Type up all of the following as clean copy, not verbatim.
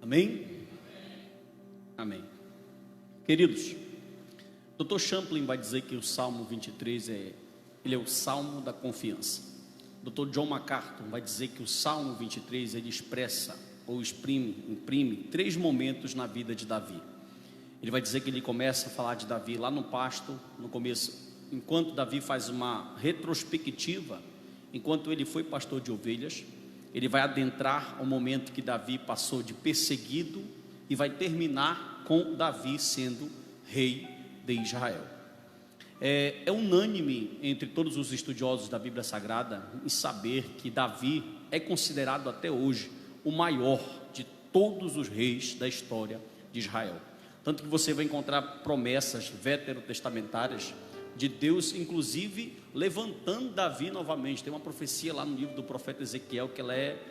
Amém? Amém. Queridos, Dr. Champlin vai dizer que o Salmo 23 ele é o Salmo da confiança. Dr. John MacArthur vai dizer que o Salmo 23 ele expressa ou imprime 3 momentos na vida de Davi. Ele vai dizer que ele começa a falar de Davi lá no pasto, no começo, enquanto Davi faz uma retrospectiva, enquanto ele foi pastor de ovelhas. Ele vai adentrar ao momento que Davi passou de perseguido e vai terminar com Davi sendo rei de Israel. É unânime entre todos os estudiosos da Bíblia Sagrada em saber que Davi é considerado até hoje o maior de todos os reis da história de Israel. Tanto que você vai encontrar promessas veterotestamentárias de Deus, inclusive levantando Davi novamente. Tem uma profecia lá no livro do profeta Ezequiel que ela é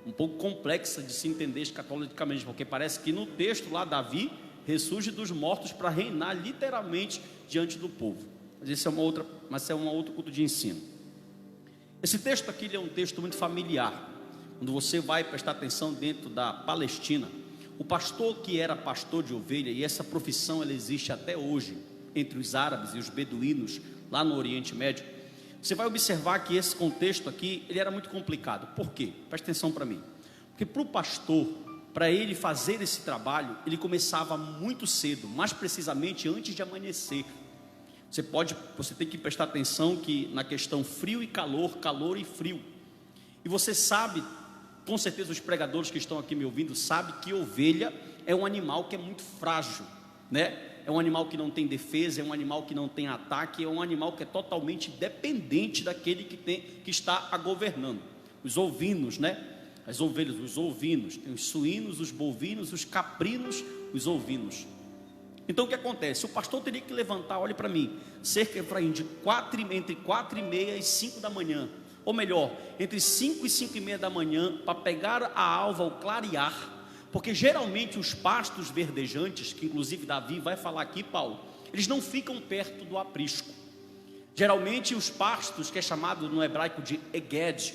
um pouco complexa de se entender escatologicamente, porque parece que no texto lá Davi ressurge dos mortos para reinar literalmente diante do povo. Mas esse é um outro culto de ensino. Esse texto aqui ele é um texto muito familiar. Quando você vai prestar atenção dentro da Palestina, o pastor que era pastor de ovelha, e essa profissão ela existe até hoje entre os árabes e os beduínos lá no Oriente Médio, você vai observar que esse contexto aqui ele era muito complicado. Por quê? Presta atenção para mim. Porque para o pastor, para ele fazer esse trabalho, ele começava muito cedo, mais precisamente antes de amanhecer. Você tem que prestar atenção que na questão frio e calor, calor e frio. E você sabe, com certeza os pregadores que estão aqui me ouvindo sabem que ovelha é um animal que é muito frágil, né? É um animal que não tem defesa, é um animal que não tem ataque, é um animal que é totalmente dependente daquele que está a governando. Os ovinos, né? As ovelhas, os ovinos, tem os suínos, os bovinos, os caprinos, os ovinos. Então o que acontece? O pastor teria que levantar, olhe para mim, cerca entre 4h30 e 5 da manhã, ou melhor, entre 5 e 5h30 da manhã, para pegar a alva ao clarear, porque geralmente os pastos verdejantes, que inclusive Davi vai falar aqui, Paulo, eles não ficam perto do aprisco. Geralmente os pastos, que é chamado no hebraico de Eged,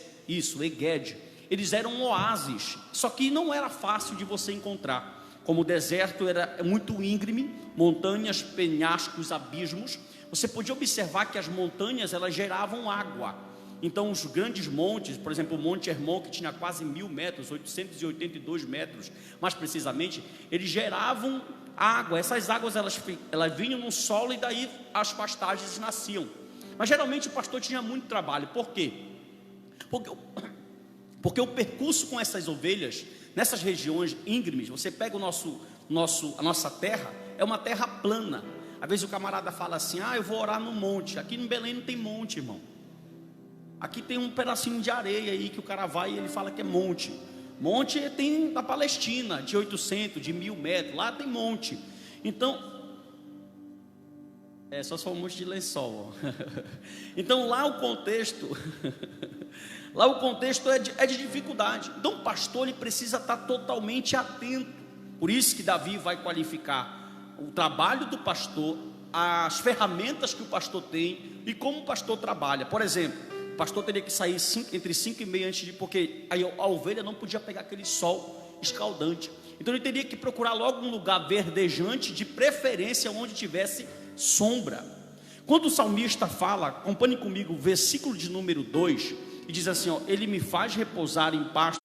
eles eram oásis, só que não era fácil de você encontrar. Como o deserto era muito íngreme, montanhas, penhascos, abismos, você podia observar que as montanhas elas geravam água. Então os grandes montes, por exemplo o Monte Hermon, que tinha quase 1000 metros, 882 metros mais precisamente, eles geravam água. Essas águas elas vinham no solo e daí as pastagens nasciam. Mas geralmente o pastor tinha muito trabalho. Por quê? Porque o percurso com essas ovelhas nessas regiões íngremes, você pega a nossa terra, é uma terra plana. Às vezes o camarada fala assim, eu vou orar no monte. Aqui em Belém não tem monte, irmão. Aqui tem um pedacinho de areia aí que o cara vai e ele fala que é monte. Monte tem na Palestina, de 800, de 1000 metros, lá tem monte. Então, só se for um monte de lençol. Então lá o contexto é de dificuldade. Então o pastor ele precisa estar totalmente atento. Por isso que Davi vai qualificar o trabalho do pastor, as ferramentas que o pastor tem e como o pastor trabalha. Por exemplo, o pastor teria que sair entre 5h30 porque aí a ovelha não podia pegar aquele sol escaldante. Então ele teria que procurar logo um lugar verdejante, de preferência onde tivesse sombra. Quando o salmista fala, acompanhe comigo o versículo de número 2, e diz assim, ele me faz repousar em pasto.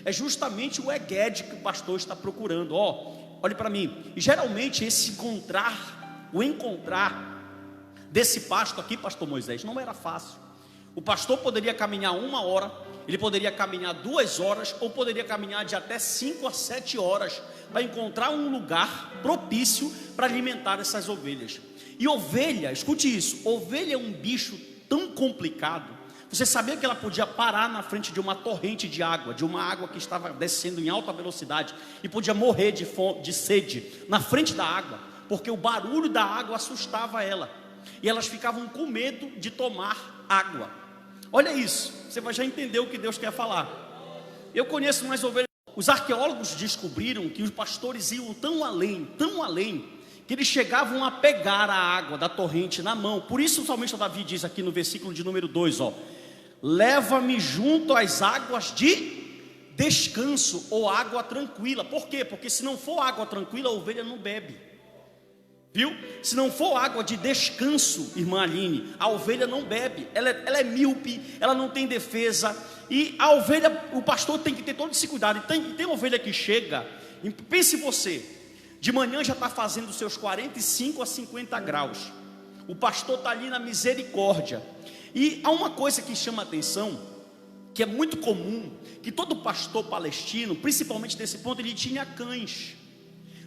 É justamente o Eged que o pastor está procurando. Olhe para mim. E geralmente o encontrar desse pasto aqui, pastor Moisés, não era fácil. O pastor poderia caminhar 1 hora, ele poderia caminhar 2 horas, ou poderia caminhar de até 5 a 7 horas, para encontrar um lugar propício para alimentar essas ovelhas. E ovelha, escute isso, ovelha é um bicho tão complicado. Você sabia que ela podia parar na frente de uma torrente de água, de uma água que estava descendo em alta velocidade, e podia morrer de sede na frente da água, porque o barulho da água assustava ela, e elas ficavam com medo de tomar água. Olha isso, você vai já entender o que Deus quer falar. Eu conheço mais ovelhas. Os arqueólogos descobriram que os pastores iam tão além, que eles chegavam a pegar a água da torrente na mão. Por isso o salmista Davi diz aqui no versículo de número 2, leva-me junto às águas de descanso ou água tranquila. Por quê? Porque se não for água tranquila, a ovelha não bebe. Viu? Se não for água de descanso, irmã Aline, a ovelha não bebe. Ela é míope, ela não tem defesa. E a ovelha, o pastor tem que ter todo esse cuidado. E tem ovelha que chega, pense você, de manhã já está fazendo os seus 45 a 50 graus. O pastor está ali na misericórdia. E há uma coisa que chama a atenção, que é muito comum, que todo pastor palestino, principalmente nesse ponto, ele tinha cães.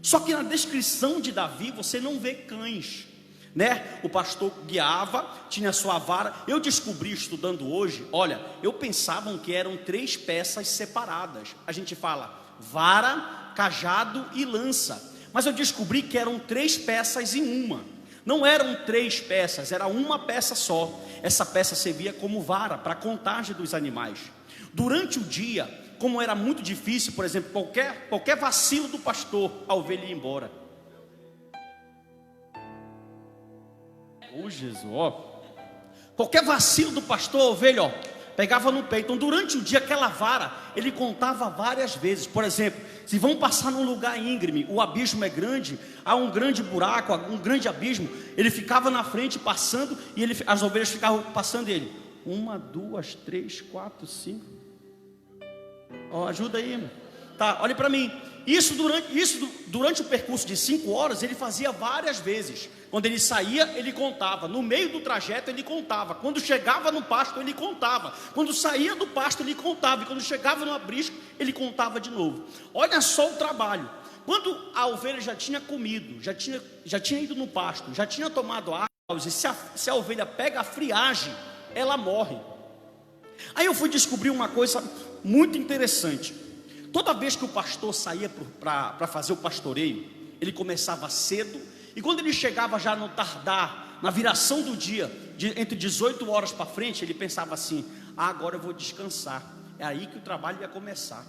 Só que na descrição de Davi você não vê cães, né? O pastor guiava, tinha sua vara. Eu descobri estudando hoje, olha, eu pensava que eram 3 peças separadas. A gente fala vara, cajado e lança, mas eu descobri que eram 3 peças em uma. Não eram 3 peças, era uma peça só. Essa peça servia como vara para a contagem dos animais. Durante o dia, como era muito difícil, por exemplo, qualquer vacilo do pastor, a ovelha ia embora. Jesus, ó. Qualquer vacilo do pastor, a ovelha, ó, pegava no peito. Então durante o dia, aquela vara, ele contava várias vezes. Por exemplo, se vão passar num lugar íngreme, o abismo é grande, há um grande buraco, um grande abismo, ele ficava na frente passando, e as ovelhas ficavam passando ele. 1, 2, 3, 4, 5. Ó, ajuda aí, irmão. Tá, olhe para mim. Isso durante o percurso de 5 horas, ele fazia várias vezes. Quando ele saía, ele contava. No meio do trajeto, ele contava. Quando chegava no pasto, ele contava. Quando saía do pasto, ele contava. E quando chegava no aprisco, ele contava de novo. Olha só o trabalho. Quando a ovelha já tinha comido, já tinha ido no pasto, já tinha tomado água, e se a ovelha pega a friagem, ela morre. Aí eu fui descobrir uma coisa muito interessante. Toda vez que o pastor saía para fazer o pastoreio, ele começava cedo, e quando ele chegava já no tardar, na viração do dia, entre 18 horas para frente, ele pensava assim: agora eu vou descansar. É aí que o trabalho ia começar.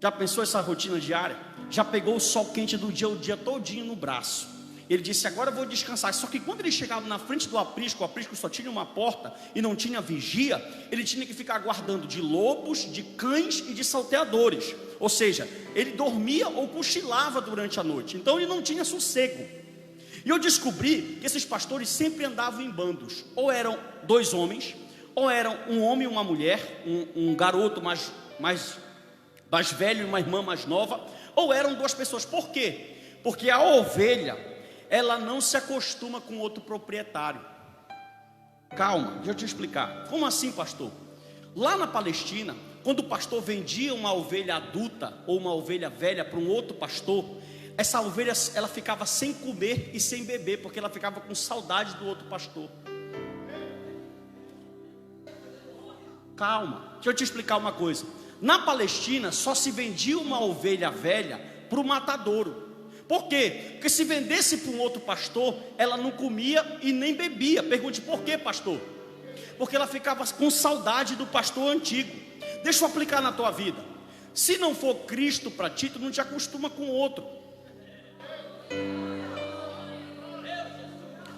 Já pensou essa rotina diária? Já pegou o sol quente do dia, o dia todinho no braço. Ele disse: agora eu vou descansar. Só que quando ele chegava na frente do aprisco, o aprisco só tinha uma porta e não tinha vigia, ele tinha que ficar guardando de lobos, de cães e de salteadores. Ou seja, ele dormia ou cochilava durante a noite. Então ele não tinha sossego. E eu descobri que esses pastores sempre andavam em bandos. Ou eram 2 homens, ou eram um homem e uma mulher, um garoto mais velho e uma irmã mais nova, ou eram 2 pessoas. Por quê? Porque a ovelha, ela não se acostuma com outro proprietário. Calma, deixa eu te explicar. Como assim, pastor? Lá na Palestina, quando o pastor vendia uma ovelha adulta ou uma ovelha velha para um outro pastor, essa ovelha, ela ficava sem comer e sem beber, porque ela ficava com saudade do outro pastor. Calma, deixa eu te explicar uma coisa. Na Palestina só se vendia uma ovelha velha para o matadouro. Por quê? Porque se vendesse para um outro pastor, ela não comia e nem bebia. Pergunte: por quê, pastor? Porque ela ficava com saudade do pastor antigo. Deixa eu aplicar na tua vida. Se não for Cristo para ti, tu não te acostuma com outro.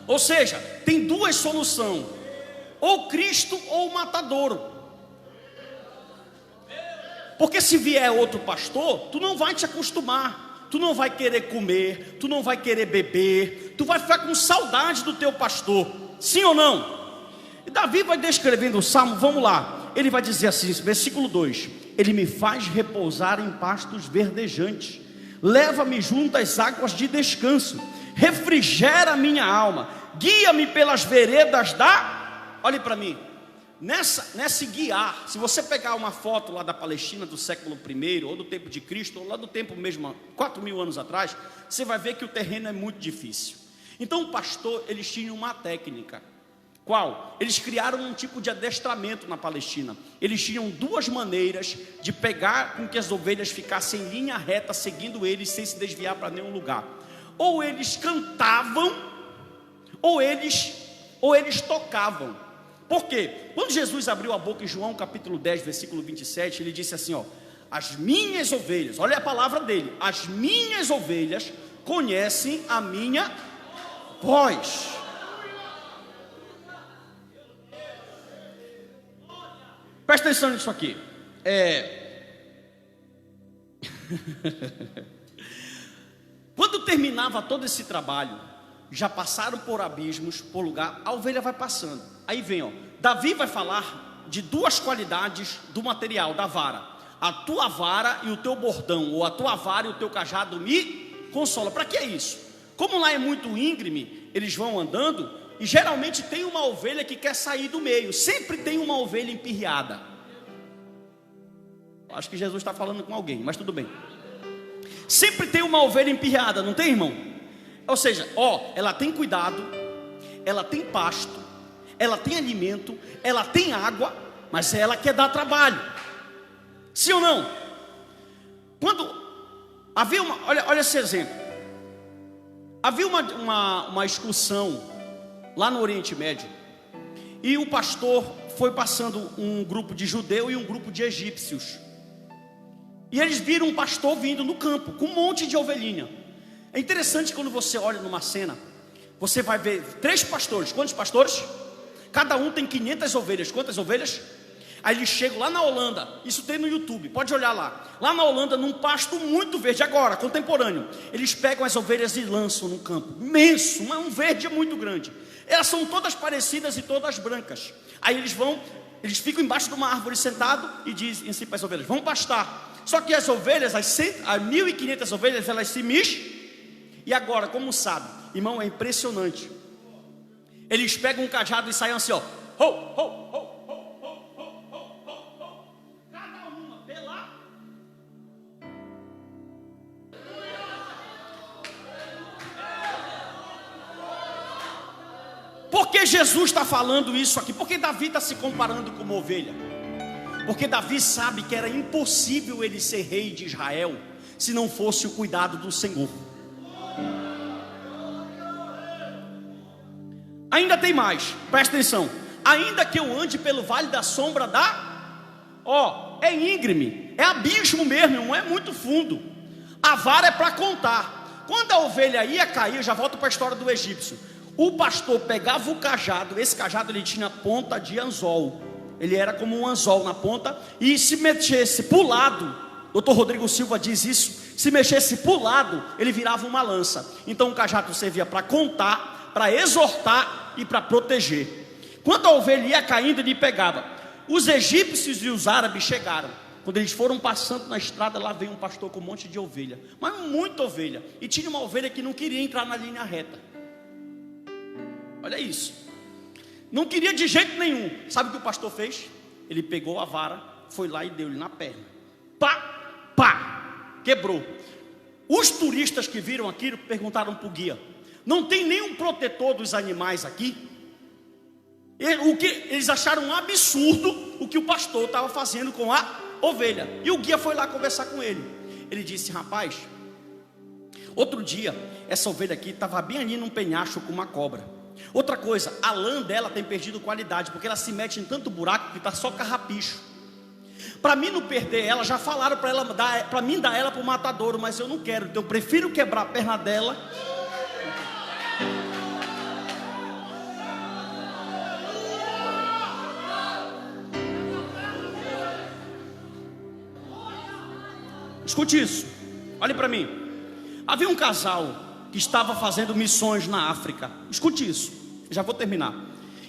Ou seja, tem 2 soluções: ou Cristo ou o matadouro. Porque se vier outro pastor, tu não vai te acostumar. Tu não vai querer comer, tu não vai querer beber, tu vai ficar com saudade do teu pastor. Sim ou não? E Davi vai descrevendo o salmo, vamos lá. Ele vai dizer assim, versículo 2: ele me faz repousar em pastos verdejantes, leva-me junto às águas de descanso, refrigera a minha alma, guia-me pelas veredas da... Olhe para mim. Nesse guiar, se você pegar uma foto lá da Palestina do século I, ou do tempo de Cristo, ou lá do tempo mesmo, 4.000 anos atrás, você vai ver que o terreno é muito difícil. Então o pastor, eles tinham uma técnica. Qual? Eles criaram um tipo de adestramento na Palestina. Eles tinham 2 maneiras de pegar com que as ovelhas ficassem em linha reta, seguindo eles, sem se desviar para nenhum lugar. Ou eles cantavam, ou eles tocavam. Por quê? Quando Jesus abriu a boca em João capítulo 10, versículo 27, ele disse assim, ó: as minhas ovelhas, olha a palavra dele, as minhas ovelhas conhecem a minha voz. Presta atenção nisso aqui. Quando terminava todo esse trabalho, já passaram por abismos, por lugar, a ovelha vai passando. Aí vem, Davi vai falar de duas qualidades do material, da vara. A tua vara e o teu bordão, ou a tua vara e o teu cajado me consola. Para que é isso? Como lá é muito íngreme, eles vão andando, e geralmente tem uma ovelha que quer sair do meio. Sempre tem uma ovelha empirreada. Acho que Jesus está falando com alguém, mas tudo bem. Sempre tem uma ovelha empirreada, não tem, irmão? Ou seja, ela tem cuidado, ela tem pasto, ela tem alimento, ela tem água, mas ela quer dar trabalho. Sim ou não? Quando havia olha esse exemplo. Havia uma excursão lá no Oriente Médio, e o pastor foi passando um grupo de judeu e um grupo de egípcios. E eles viram um pastor vindo no campo com um monte de ovelhinha. É interessante quando você olha numa cena, você vai ver 3 pastores. Quantos pastores? Cada um tem 500 ovelhas. Quantas ovelhas? Aí eles chegam lá na Holanda, isso tem no YouTube, pode olhar lá. Lá na Holanda, num pasto muito verde, agora, contemporâneo, eles pegam as ovelhas e lançam no campo, imenso, um verde muito grande. Elas são todas parecidas e todas brancas. Aí eles ficam embaixo de uma árvore sentado e dizem assim para as ovelhas: vão pastar. Só que as ovelhas, as 1.500 ovelhas, elas se mexem. E agora, como sabe, irmão, é impressionante. Eles pegam um cajado e saem assim, ho, ho, ho, ho, ho, ho, ho, ho. Cada uma, vê lá. Por que Jesus está falando isso aqui? Por que Davi está se comparando com uma ovelha? Porque Davi sabe que era impossível ele ser rei de Israel se não fosse o cuidado do Senhor. Ainda tem mais, presta atenção. Ainda que eu ande pelo vale da sombra é íngreme, é abismo mesmo, não é muito fundo. A vara é para contar. Quando a ovelha ia cair, eu já volto para a história do egípcio. O pastor pegava o cajado, esse cajado ele tinha ponta de anzol. Ele era como um anzol na ponta, e se mexesse para o lado, Dr. Rodrigo Silva diz isso, se mexesse para o lado, ele virava uma lança. Então o cajado servia para contar, para exortar e para proteger. Quando a ovelha ia caindo, ele pegava. Os egípcios e os árabes chegaram. Quando eles foram passando na estrada, lá veio um pastor com um monte de ovelha, mas muita ovelha, e tinha uma ovelha que não queria entrar na linha reta. Olha isso. Não queria de jeito nenhum. Sabe o que o pastor fez? Ele pegou a vara, foi lá e deu-lhe na perna. Pá, pá, quebrou. Os turistas que viram aquilo perguntaram para o guia: não tem nenhum protetor dos animais aqui? Eles acharam um absurdo o que o pastor estava fazendo com a ovelha. E o guia foi lá conversar com ele. Ele disse: rapaz, outro dia essa ovelha aqui estava bem ali num penhasco com uma cobra. Outra coisa, a lã dela tem perdido qualidade, porque ela se mete em tanto buraco que está só carrapicho. Para mim não perder ela, já falaram para mim dar ela para o matadouro, mas eu não quero, então eu prefiro quebrar a perna dela. Escute isso, olhe para mim. Havia um casal que estava fazendo missões na África. Escute isso, já vou terminar.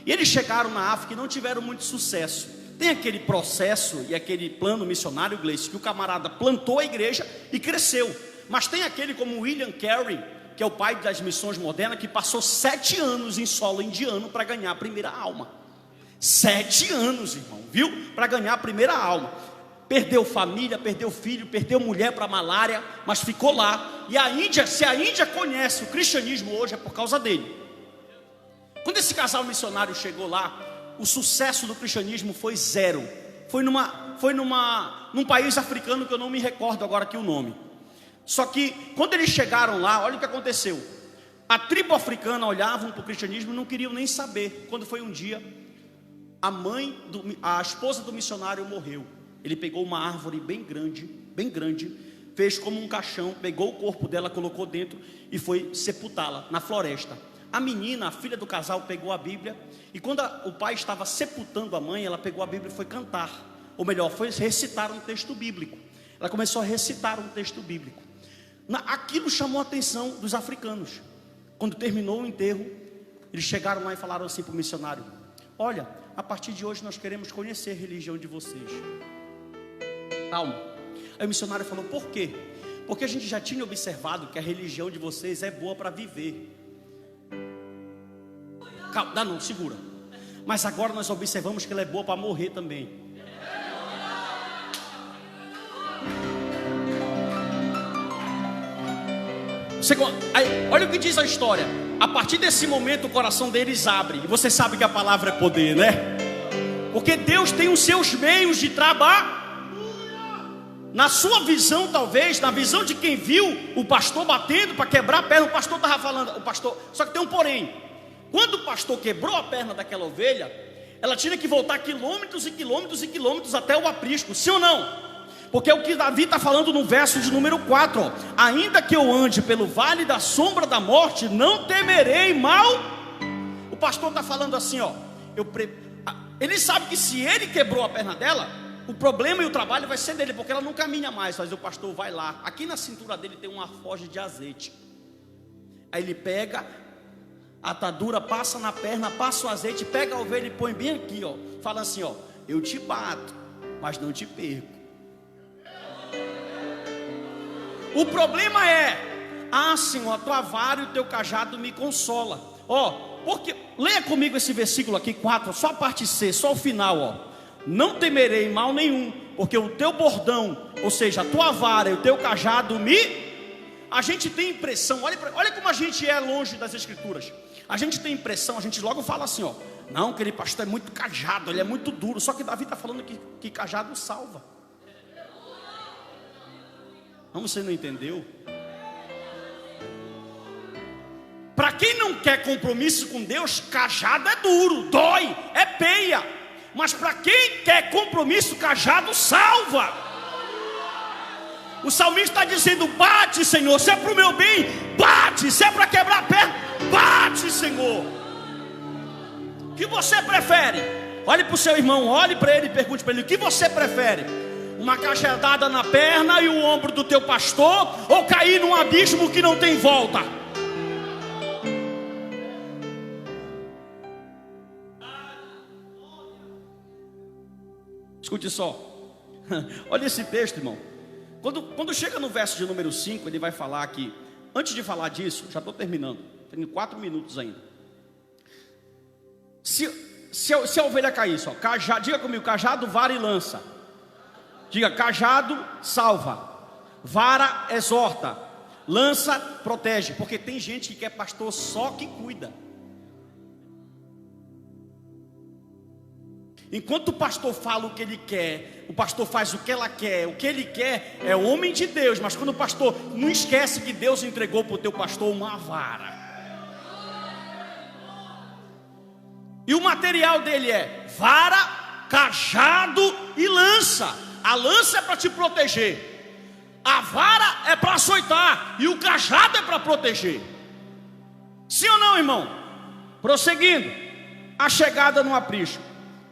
E eles chegaram na África e não tiveram muito sucesso. Tem aquele processo e aquele plano missionário, Gleice, que o camarada plantou a igreja e cresceu. Mas tem aquele como William Carey, que é o pai das missões modernas, que passou 7 anos em solo indiano para ganhar a primeira alma. 7 anos, irmão, viu? Para ganhar a primeira alma. Perdeu família, perdeu filho, perdeu mulher para malária, mas ficou lá. E a Índia, se a Índia conhece o cristianismo hoje, é por causa dele. Quando esse casal missionário chegou lá, o sucesso do cristianismo foi zero. Foi num país africano que eu não me recordo agora aqui o nome. Só que quando eles chegaram lá, olha o que aconteceu. A tribo africana olhavam para o cristianismo e não queriam nem saber. Quando foi um dia, a esposa do missionário morreu. Ele pegou uma árvore bem grande, fez como um caixão, pegou o corpo dela, colocou dentro e foi sepultá-la na floresta. A menina, a filha do casal, pegou a Bíblia, e quando o pai estava sepultando a mãe, ela pegou a Bíblia e foi cantar, ou melhor, foi recitar um texto bíblico. Ela começou a recitar um texto bíblico. Aquilo chamou a atenção dos africanos. Quando terminou o enterro, eles chegaram lá e falaram assim para o missionário: olha, a partir de hoje nós queremos conhecer a religião de vocês. Calma. Aí o missionário falou: por quê? Porque a gente já tinha observado que a religião de vocês é boa para viver. Calma, não, segura. Mas agora nós observamos que ela é boa para morrer também. Aí, olha o que diz a história. A partir desse momento o coração deles abre. E você sabe que a palavra é poder, né? Porque Deus tem os seus meios de trabalho. Na sua visão, talvez, na visão de quem viu o pastor batendo para quebrar a perna, o pastor estava falando, só que tem um porém. Quando o pastor quebrou a perna daquela ovelha, ela tinha que voltar quilômetros e quilômetros e quilômetros até o aprisco, sim ou não? Porque é o que Davi está falando no verso de número 4, ó. Ainda que eu ande pelo vale da sombra da morte, não temerei mal. O pastor está falando assim, ó. Ele sabe que se ele quebrou a perna dela, o problema e o trabalho vai ser dele, porque ela não caminha mais. Mas o pastor vai lá, aqui na cintura dele tem uma alforje de azeite. Aí ele pega a atadura, passa na perna, passa o azeite, pega a ovelha e põe bem aqui, ó. Fala assim, ó: eu te bato, mas não te perco. O problema é: Senhor, a tua vara e o teu cajado me consola. Porque leia comigo esse versículo aqui 4, só a parte C, só o final, ó. Não temerei mal nenhum, porque o teu bordão, ou seja, a tua vara e o teu cajado A gente tem impressão, olha como a gente é longe das escrituras. A gente tem impressão, a gente logo fala assim, ó: não, aquele pastor é muito cajado, ele é muito duro. Só que Davi está falando que cajado salva. Não, você não entendeu? Para quem não quer compromisso com Deus, cajado é duro, dói, é peia. Mas para quem quer compromisso, cajado salva. O salmista está dizendo: bate, Senhor, se é para o meu bem, bate. Se é para quebrar a perna, bate, Senhor. O que você prefere? Olhe para o seu irmão, olhe para ele e pergunte para ele: o que você prefere? Uma cajadada na perna e o ombro do teu pastor, ou cair num abismo que não tem volta? Escute só. Olha esse texto, irmão. Quando chega no verso de número 5, ele vai falar que, antes de falar disso, já estou terminando, tenho 4 minutos ainda. Se a ovelha caísse, ó, diga comigo: cajado, vara e lança. Diga: cajado salva, vara exorta, lança protege. Porque tem gente que quer pastor só que cuida. Enquanto o pastor fala o que ele quer, o pastor faz o que ela quer, o que ele quer é o homem de Deus. Mas quando o pastor, não esquece que Deus entregou para o teu pastor uma vara. E o material dele é vara, cajado e lança. A lança é para te proteger, a vara é para açoitar e o cajado é para proteger. Sim ou não, irmão? Prosseguindo, a chegada no aprisco.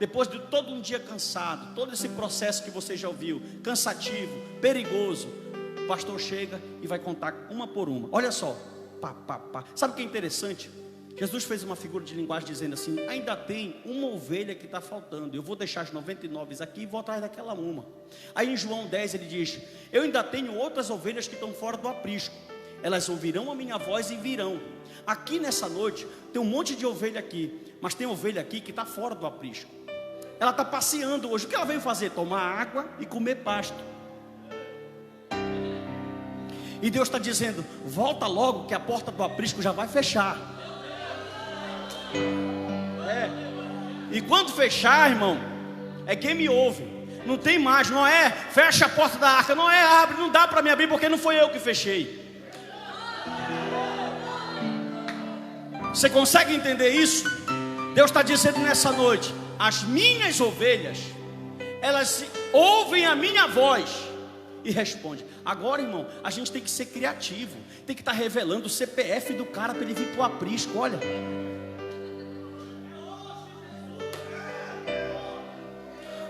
Depois de todo um dia cansado, todo esse processo que você já ouviu, cansativo, perigoso, o pastor chega e vai contar uma por uma. Olha só, Sabe o que é interessante? Jesus fez uma figura de linguagem dizendo assim: ainda tem uma ovelha que está faltando, eu vou deixar as 99 aqui e vou atrás daquela uma. Aí em João 10 ele diz: eu ainda tenho outras ovelhas que estão fora do aprisco, elas ouvirão a minha voz e virão. Aqui nessa noite tem um monte de ovelha aqui, mas tem ovelha aqui que está fora do aprisco. Ela está passeando hoje. O que ela veio fazer? Tomar água e comer pasto. E Deus está dizendo: volta logo que a porta do aprisco já vai fechar. E quando fechar, irmão, é game over. Não tem mais, não é fecha a porta da arca, não é abre, não dá para me abrir porque não foi eu que fechei. Você consegue entender isso? Deus está dizendo nessa noite: as minhas ovelhas, elas ouvem a minha voz e respondem. Agora, irmão, a gente tem que ser criativo, tem que estar revelando o CPF do cara para ele vir para o aprisco. Olha,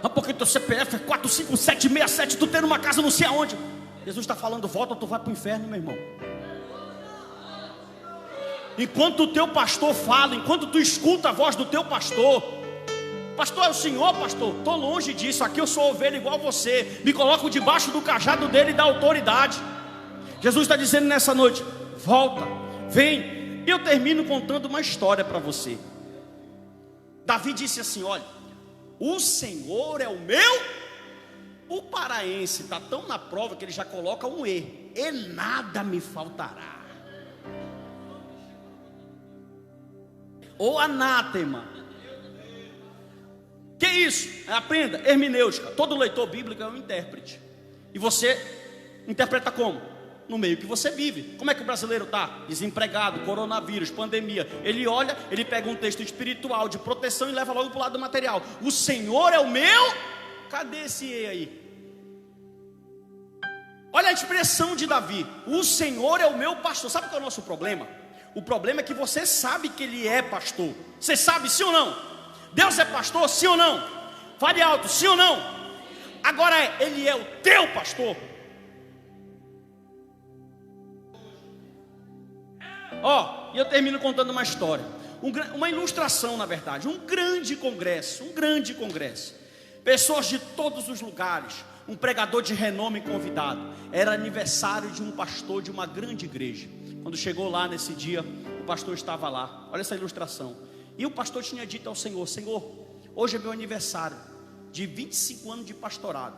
porque teu CPF é 45767, tu tem uma casa não sei aonde. Jesus está falando, volta ou tu vai para o inferno, meu irmão. Enquanto o teu pastor fala, enquanto tu escuta a voz do teu pastor, pastor, é o senhor, pastor? Estou longe disso, aqui eu sou ovelha igual você, me coloco debaixo do cajado dele e da autoridade. Jesus está dizendo nessa noite, volta, vem. Eu termino contando uma história para você. Davi disse assim, olha, o Senhor é o meu. O paraense está tão na prova que ele já coloca um e nada me faltará. Ou anátema. Que isso? Aprenda, hermenêutica. Todo leitor bíblico é um intérprete. E você interpreta como? No meio que você vive. Como é que o brasileiro está? Desempregado, coronavírus, pandemia. Ele olha, ele pega um texto espiritual de proteção e leva logo para o lado do material. O Senhor é o meu. Cadê esse E aí? Olha a expressão de Davi. O Senhor é o meu pastor. Sabe qual é o nosso problema? O problema é que você sabe que ele é pastor. Você sabe, sim ou não? Deus é pastor, sim ou não? Fale alto, sim ou não? Agora ele é o teu pastor. E eu termino contando uma história. Uma ilustração, na verdade. Um grande congresso. Pessoas de todos os lugares. Um pregador de renome convidado. Era aniversário de um pastor de uma grande igreja. Quando chegou lá nesse dia, o pastor estava lá. Olha essa ilustração. E o pastor tinha dito ao Senhor, Senhor, hoje é meu aniversário de 25 anos de pastorado.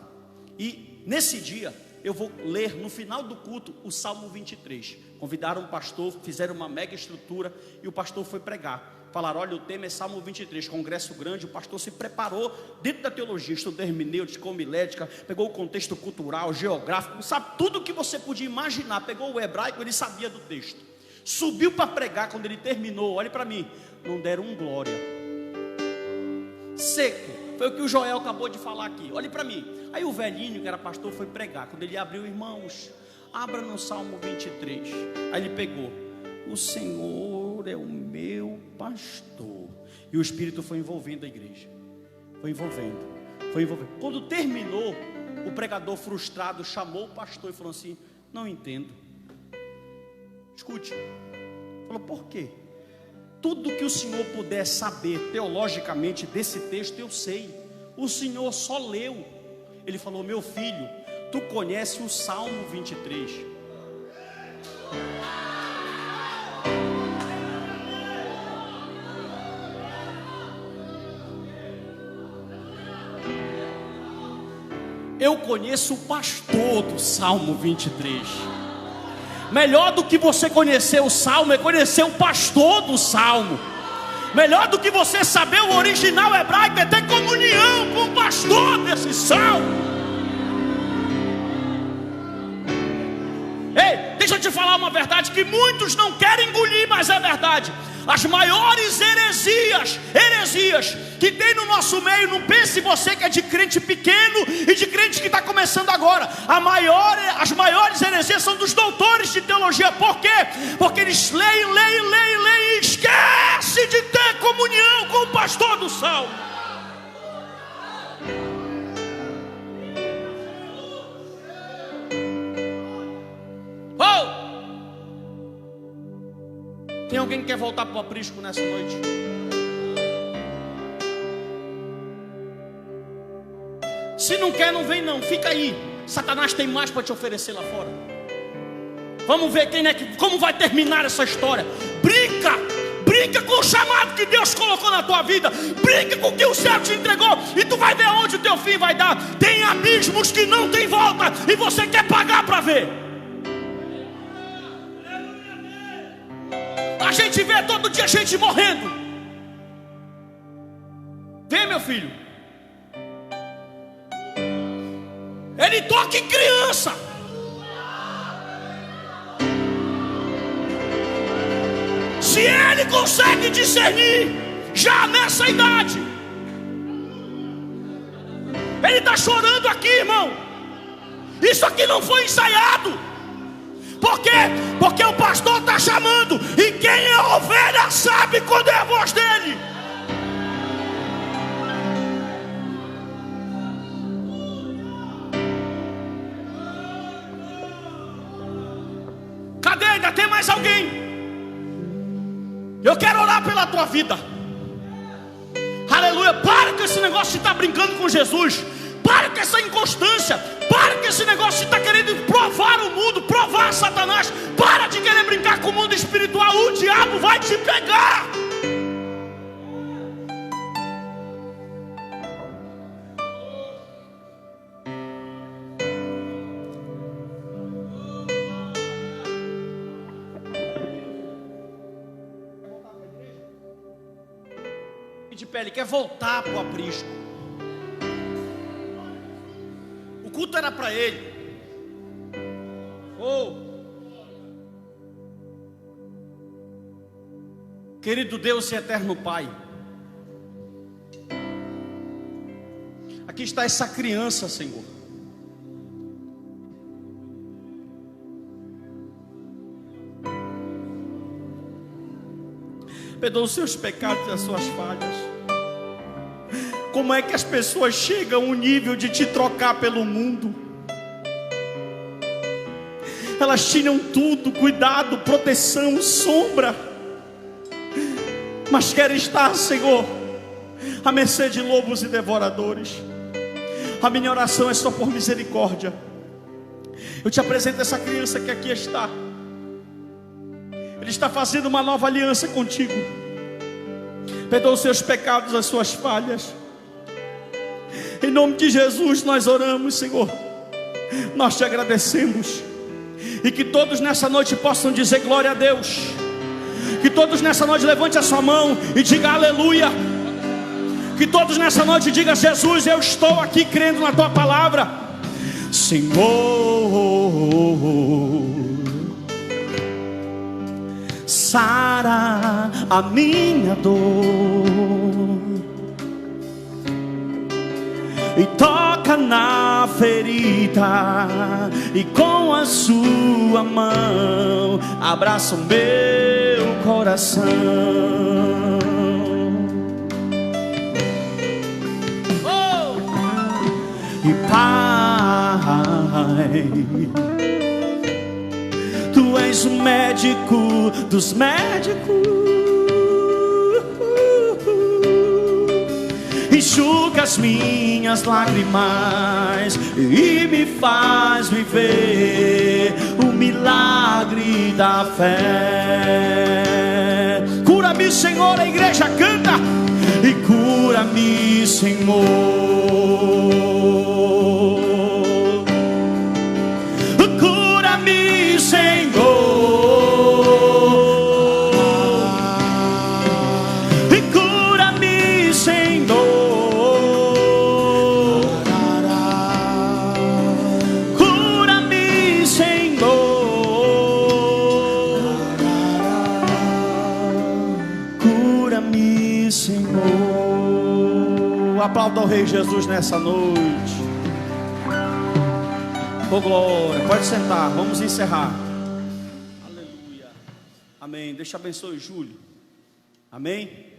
E nesse dia eu vou ler no final do culto o Salmo 23. Convidaram um pastor, fizeram uma mega estrutura e o pastor foi pregar. Falaram, olha, o tema é Salmo 23, congresso grande. O pastor se preparou dentro da teologia, estudou hermenêutica, homilética, pegou o contexto cultural, geográfico, sabe, tudo que você podia imaginar. Pegou o hebraico, ele sabia do texto. Subiu para pregar, quando ele terminou, olhe para mim, não deram um glória. Seco, foi o que o Joel acabou de falar aqui, olhe para mim. Aí o velhinho que era pastor foi pregar. Quando ele abriu, irmãos, abra no Salmo 23. Aí ele pegou, o Senhor é o meu pastor. E o Espírito foi envolvendo a igreja. Foi envolvendo. Quando terminou, o pregador frustrado chamou o pastor e falou assim, não entendo. Escute. Falou, por quê? Tudo que o senhor puder saber teologicamente desse texto eu sei. O senhor só leu. Ele falou, meu filho, tu conhece o Salmo 23. Eu conheço o pastor do Salmo 23. Melhor do que você conhecer o Salmo é conhecer o pastor do Salmo. Melhor do que você saber o original hebraico é ter comunhão com o pastor desse Salmo. Ei, deixa eu te falar uma verdade que muitos não querem engolir, mas é verdade. As maiores heresias que tem no nosso meio, não pense você que é de crente pequeno e de crente que está começando agora. As maiores heresias são dos doutores de teologia. Por quê? Porque eles leem e esquecem de ter comunhão com o pastor do Salmo. Tem alguém que quer voltar para o aprisco nessa noite? Se não quer, não vem não, fica aí. Satanás tem mais para te oferecer lá fora. Vamos ver como vai terminar essa história. Brinca com o chamado que Deus colocou na tua vida. Brinca com o que o céu te entregou. E tu vai ver onde o teu fim vai dar. Tem abismos que não tem volta e você quer pagar para ver. A gente vê todo dia gente morrendo. Vê, meu filho. Ele toca em criança. Se ele consegue discernir já nessa idade, ele está chorando aqui, irmão. Isso aqui não foi ensaiado. Por quê? Porque o pastor está chamando. E quem é ovelha sabe quando é a voz dele. Cadê? Ainda tem mais alguém? Eu quero orar pela tua vida. Aleluia. Para com esse negócio de estar brincando com Jesus. Para com essa inconstância. Para com esse negócio de estar querendo provar o mundo, provar Satanás. Para de querer brincar com o mundo espiritual. O diabo vai te pegar. De pé, ele quer voltar para o aprisco. O culto era para ele. Querido Deus e eterno Pai, aqui está essa criança, Senhor. Perdoa os seus pecados e as suas falhas. Como é que as pessoas chegam ao nível de te trocar pelo mundo? Elas tinham tudo, cuidado, proteção, sombra, mas querem estar, Senhor, à mercê de lobos e devoradores. A minha oração é só por misericórdia. Eu te apresento essa criança que aqui está. Ele está fazendo uma nova aliança contigo. Perdoa os seus pecados, as suas falhas. Em nome de Jesus nós oramos, Senhor. Nós te agradecemos. E que todos nessa noite possam dizer glória a Deus. Que todos nessa noite levante a sua mão e diga aleluia. Que todos nessa noite digam: Jesus, eu estou aqui crendo na tua palavra. Senhor, sara a minha dor e toca na ferida, e com a sua mão abraça o meu coração. E Pai, Tu és o médico dos médicos, enxuga as minhas lágrimas e me faz viver o milagre da fé. Cura-me, Senhor, a igreja canta. E cura-me, Senhor. Cura-me, Senhor. E cura-me, Senhor. Cura-me, Senhor. Cura-me, Senhor. Aplauda ao Rei Jesus nessa noite. Oh glória, pode sentar, vamos encerrar. Aleluia, amém. Deus te abençoe, Júlio, amém.